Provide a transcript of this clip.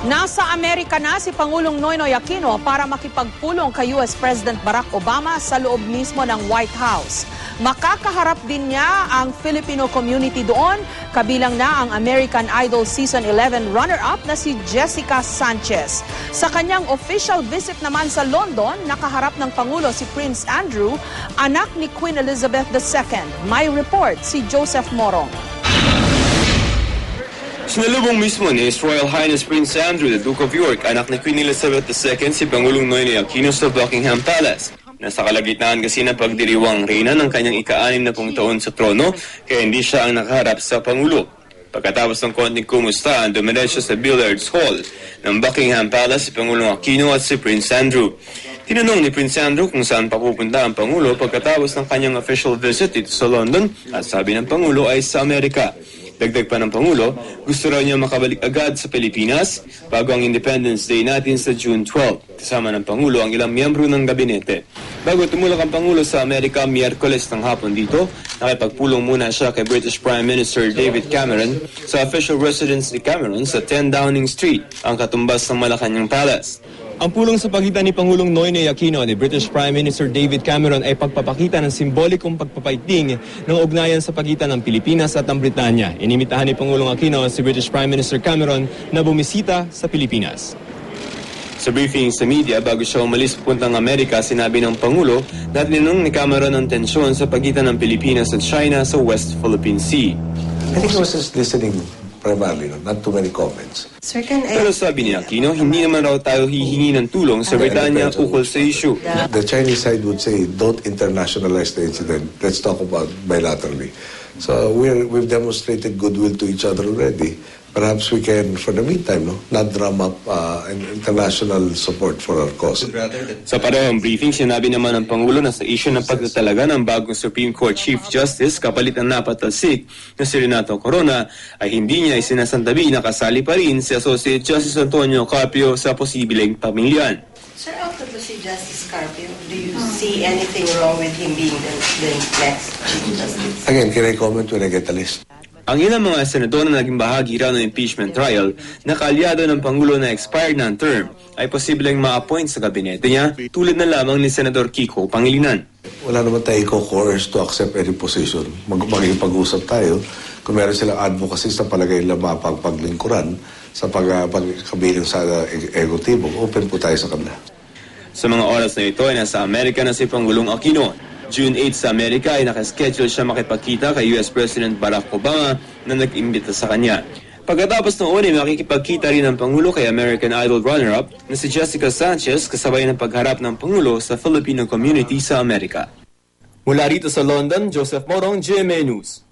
Nasa Amerika na si Pangulong Noynoy Aquino para makipagpulong kay US President Barack Obama sa loob mismo ng White House. Makakaharap din niya ang Filipino community doon, kabilang na ang American Idol Season 11 runner-up na si Jessica Sanchez. Sa kanyang official visit naman sa London, nakaharap ng Pangulo si Prince Andrew, anak ni Queen Elizabeth II. May report si Joseph Morong. Sinalubong mismo ni His Royal Highness Prince Andrew, the Duke of York, anak ni Queen Elizabeth II, si Pangulong Noynoy Aquino sa Buckingham Palace. Nasa kalagitnaan kasi ng pagdiriwang reyna ng kanyang ika-60 taon sa trono, kaya hindi siya ang nakaharap sa Pangulo. Pagkatapos ng konting kumustahan, dumiretso sa Billiards Hall ng Buckingham Palace si Pangulong Aquino at si Prince Andrew. Tinanong ni Prince Andrew kung saan papupunta ang Pangulo pagkatapos ng kanyang official visit dito sa London at sabi ng Pangulo ay sa Amerika. Dagdag pa ng Pangulo, gusto raw niya makabalik agad sa Pilipinas bago ang Independence Day natin sa June 12. Kasama ng Pangulo ang ilang miyembro ng gabinete. Bago tumulak ang Pangulo sa Amerika Miyerkules ng hapon dito, nakipagpulong muna siya kay British Prime Minister David Cameron sa official residence ni Cameron sa 10 Downing Street, ang katumbas ng Malacanang Palace. Ang pulong sa pagitan ni Pangulong Noynoy Aquino ni British Prime Minister David Cameron ay pagpapakita ng simbolikong pagpapaiting ng ugnayan sa pagitan ng Pilipinas at ang Britanya. Inimitahan ni Pangulong Aquino si British Prime Minister Cameron na bumisita sa Pilipinas. Sa briefing sa media bago siya umalis papuntang Amerika, sinabi ng Pangulo na tinanong ni Cameron ang tensyon sa pagitan ng Pilipinas at China sa West Philippine Sea. I think he was just listening primarily, not too many comments. Pero sabi ni Aquino, hindi naman raw tayo hihingi ng tulong sa Britanya ukol sa issue. The Chinese side would say, don't internationalize the incident. Let's talk about bilaterally. So we've demonstrated goodwill to each other already. Perhaps we can, for the meantime, not drum up international support for our cause. Sa parehong briefing, sinabi naman ng Pangulo na sa issue ng pagtatalaga ng bagong Supreme Court Chief Justice kapalit ang napatalsik na si Renato Corona ay hindi niya isinasantabi na kasali pa rin si Associate Justice Antonio Carpio sa posibleng pamilyan. Sir, out of si Justice Carpio, do you see anything wrong with him being the next Chief Justice? Again, can I comment when I get the list? Ang ilang mga senador na naging bahagi raw ng impeachment trial na kaalyado ng Pangulo na expired na ang term ay posibleng ma-appoint sa gabinete niya tulad na lamang ni Senador Kiko Pangilinan. Wala naman tayo co-coerce to accept any position. Magkipag-usap tayo. Kung meron silang advocacy sa palagay nila mapagpaglingkuran sa pagkabiling sa executibo, open po tayo sa kanila. Sa mga oras na ito ay nasa Amerika na si Pangulong Aquino. June 8 sa Amerika ay nakaschedule siya makipagkita kay US President Barack Obama na nag-imbita sa kanya. Pagkatapos ng una, makikipagkita rin ng Pangulo kay American Idol runner-up na si Jessica Sanchez kasabay ng pagharap ng Pangulo sa Filipino community sa Amerika. Mula rito sa London, Joseph Morong, GMA News.